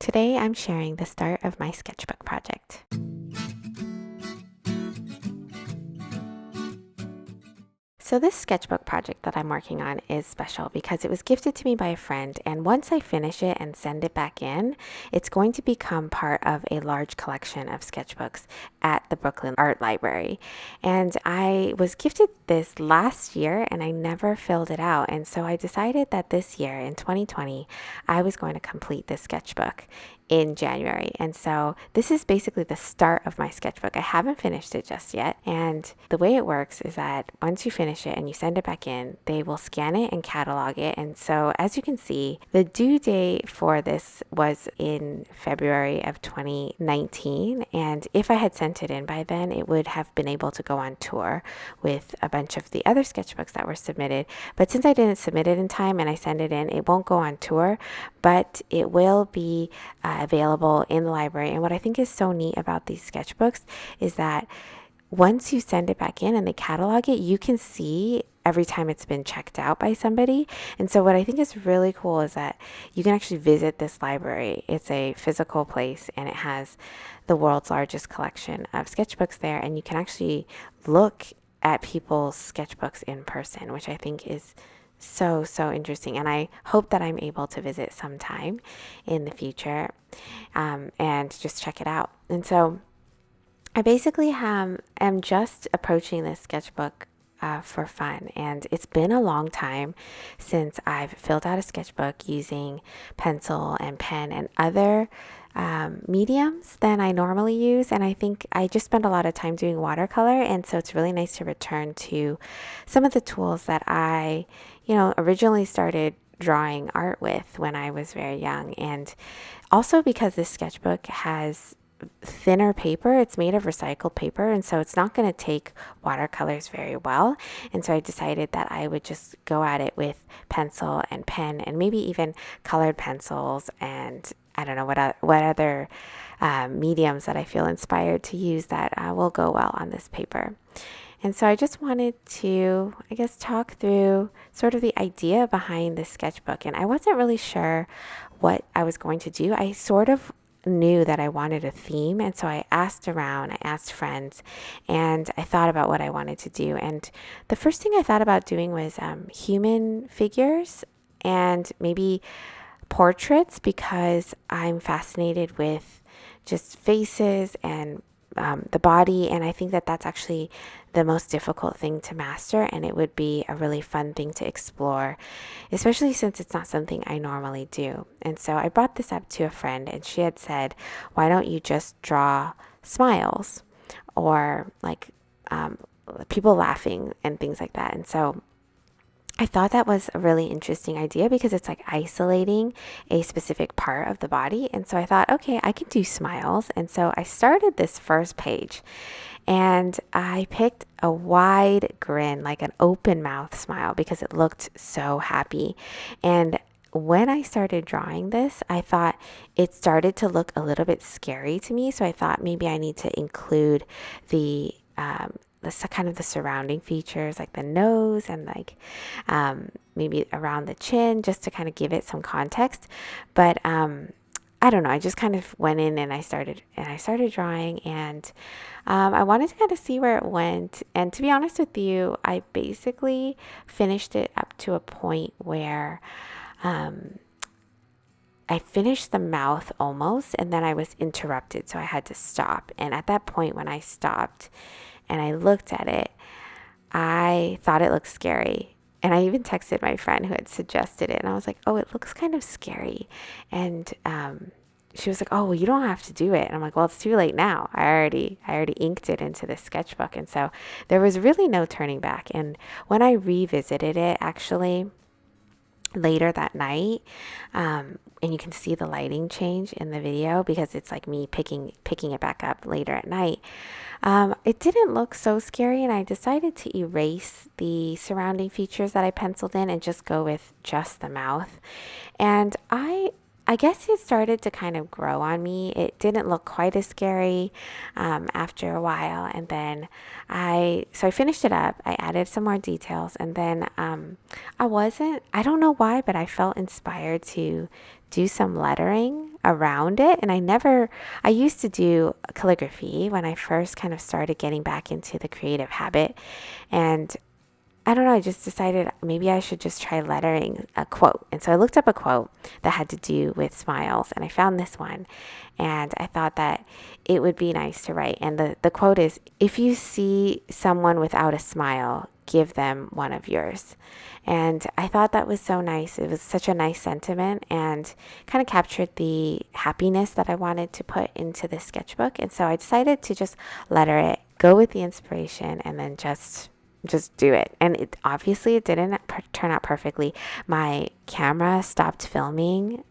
Today I'm sharing the start of my sketchbook project. So this sketchbook project that I'm working on is special because it was gifted to me by a friend, and once I finish it and send it back in, it's going to become part of a large collection of sketchbooks at the Brooklyn Art Library. And I was gifted this last year and I never filled it out. And so I decided that this year in 2020, I was going to complete this sketchbook in January. And so this is basically the start of my sketchbook. I haven't finished it just yet. And the way it works is that once you finish it and you send it back in, they will scan it and catalog it. And so as you can see, the due date for this was in February of 2019. And if I had sent it in by then, it would have been able to go on tour with a bunch of the other sketchbooks that were submitted. But since I didn't submit it in time and I send it in, it won't go on tour, but it will be available in the library. And what I think is so neat about these sketchbooks is that once you send it back in and they catalog it, you can see every time it's been checked out by somebody. And so what I think is really cool is that you can actually visit this library. It's a physical place and it has the world's largest collection of sketchbooks there. And you can actually look at people's sketchbooks in person, which I think is so interesting. And I hope that I'm able to visit sometime in the future and just check it out. And so I basically am just approaching this sketchbook for fun. And it's been a long time since I've filled out a sketchbook using pencil and pen and other mediums than I normally use. And I think I just spend a lot of time doing watercolor. And so it's really nice to return to some of the tools that I, originally started drawing art with when I was very young. And also because this sketchbook has thinner paper, it's made of recycled paper, and so it's not going to take watercolors very well. And so I decided that I would just go at it with pencil and pen and maybe even colored pencils, and I don't know what other mediums that I feel inspired to use that will go well on this paper. And so I just wanted to, talk through sort of the idea behind this sketchbook. And I wasn't really sure what I was going to do. I sort of knew that I wanted a theme. And so I asked around, I asked friends, and I thought about what I wanted to do. And the first thing I thought about doing was human figures and maybe portraits, because I'm fascinated with just faces and the body. And I think that that's actually the most difficult thing to master. And it would be a really fun thing to explore, especially since it's not something I normally do. And so I brought this up to a friend and she had said, why don't you just draw smiles or like people laughing and things like that. And so I thought that was a really interesting idea because it's like isolating a specific part of the body. And so I thought, okay, I can do smiles. And so I started this first page and I picked a wide grin, like an open mouth smile, because it looked so happy. And when I started drawing this, I thought it started to look a little bit scary to me. So I thought maybe I need to include the kind of the surrounding features, like the nose and like maybe around the chin, just to kind of give it some context. But I don't know. I just kind of went in and I started drawing, and I wanted to kind of see where it went. And to be honest with you, I basically finished it up to a point where I finished the mouth almost, and then I was interrupted, so I had to stop. And at that point, when I stopped and I looked at it, I thought it looked scary. And I even texted my friend who had suggested it. And I was like, oh, it looks kind of scary. And she was like, oh, well, you don't have to do it. And I'm like, well, it's too late now. I already inked it into this sketchbook. And so there was really no turning back. And when I revisited it, actually, later that night, and you can see the lighting change in the video because it's like me picking it back up later at night. It didn't look so scary, and I decided to erase the surrounding features that I penciled in and just go with just the mouth. And I guess it started to kind of grow on me. It didn't look quite as scary after a while. And then I finished it up. I added some more details. And then I don't know why, but I felt inspired to do some lettering around it. And I used to do calligraphy when I first kind of started getting back into the creative habit. And I don't know, I just decided maybe I should just try lettering a quote. And so I looked up a quote that had to do with smiles, and I found this one. And I thought that it would be nice to write. And the quote is, "If you see someone without a smile, give them one of yours." And I thought that was so nice. It was such a nice sentiment and kind of captured the happiness that I wanted to put into this sketchbook. And so I decided to just letter it, go with the inspiration, and then just do it. And it didn't turn out perfectly. My camera stopped filming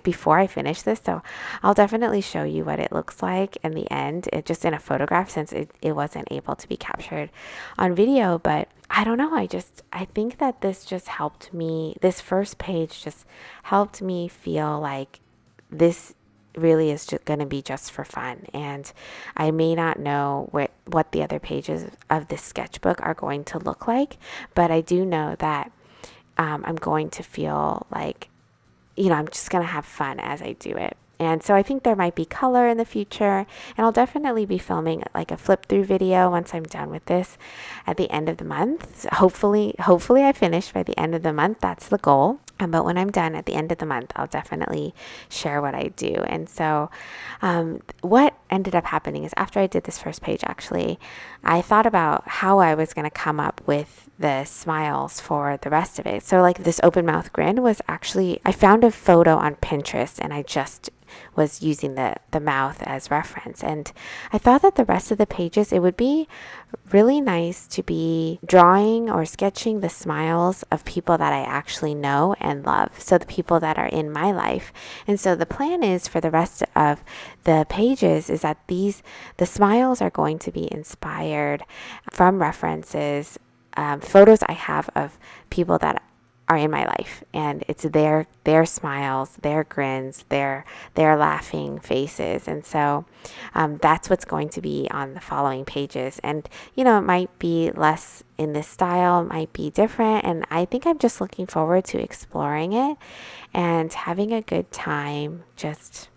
before I finished this, so I'll definitely show you what it looks like in the end, just in a photograph, since it wasn't able to be captured on video. But I don't know, I think that this first page just helped me feel like this really is just going to be just for fun. And I may not know what the other pages of this sketchbook are going to look like, but I do know that I'm going to feel like, I'm just going to have fun as I do it. And so I think there might be color in the future, and I'll definitely be filming like a flip through video once I'm done with this at the end of the month. Hopefully I finish by the end of the month. That's the goal. But when I'm done at the end of the month, I'll definitely share what I do. And so what ended up happening is, after I did this first page, actually, I thought about how I was going to come up with the smiles for the rest of it. So like this open mouth grin was actually, I found a photo on Pinterest, and I just was using the mouth as reference. And I thought that the rest of the pages, it would be really nice to be drawing or sketching the smiles of people that I actually know and love. So the people that are in my life. And so the plan is for the rest of the pages is that the smiles are going to be inspired from references, photos I have of people that are in my life, and it's their smiles, their grins, their laughing faces. And so that's what's going to be on the following pages. And it might be less in this style, it might be different, and I think I'm just looking forward to exploring it and having a good time, just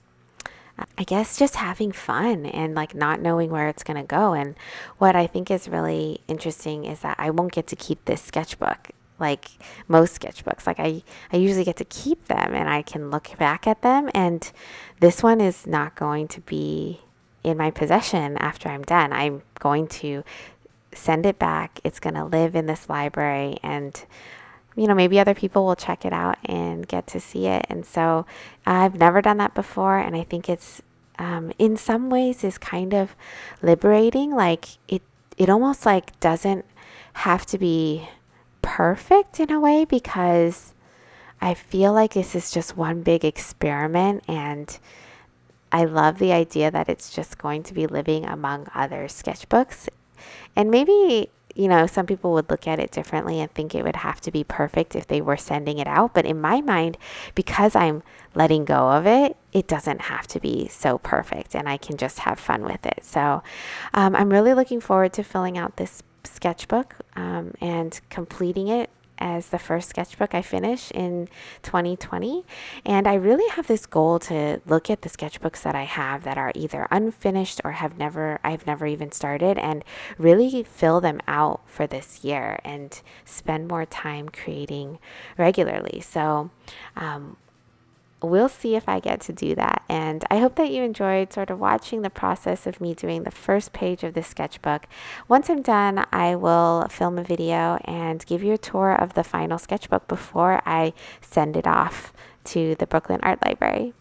having fun and like not knowing where it's going to go. And what I think is really interesting is that I won't get to keep this sketchbook like most sketchbooks. Like I usually get to keep them and I can look back at them, and this one is not going to be in my possession after I'm done. I'm going to send it back. It's going to live in this library, and maybe other people will check it out and get to see it. And so I've never done that before, and I think it's in some ways is kind of liberating. Like it almost like doesn't have to be perfect in a way, because I feel like this is just one big experiment, and I love the idea that it's just going to be living among other sketchbooks. And maybe some people would look at it differently and think it would have to be perfect if they were sending it out, but in my mind, because I'm letting go of it, it doesn't have to be so perfect, and I can just have fun with it. So I'm really looking forward to filling out this sketchbook and completing it as the first sketchbook I finish in 2020. And I really have this goal to look at the sketchbooks that I have that are either unfinished or I've never even started, and really fill them out for this year and spend more time creating regularly. So we'll see if I get to do that. And I hope that you enjoyed sort of watching the process of me doing the first page of this sketchbook. Once I'm done, I will film a video and give you a tour of the final sketchbook before I send it off to the Brooklyn Art Library.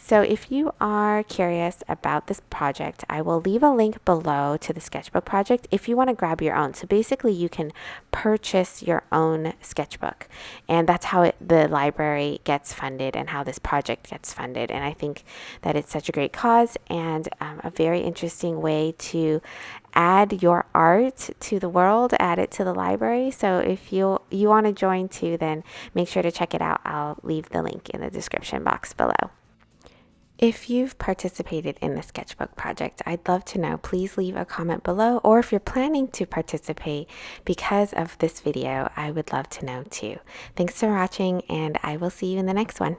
So if you are curious about this project, I will leave a link below to the sketchbook project if you want to grab your own. So basically you can purchase your own sketchbook, and that's how the library gets funded and how this project gets funded. And I think that it's such a great cause and a very interesting way to add your art to the world, add it to the library. So if you want to join too, then make sure to check it out. I'll leave the link in the description box below. If you've participated in the sketchbook project, I'd love to know. Please leave a comment below, or if you're planning to participate because of this video, I would love to know too. Thanks for watching, and I will see you in the next one.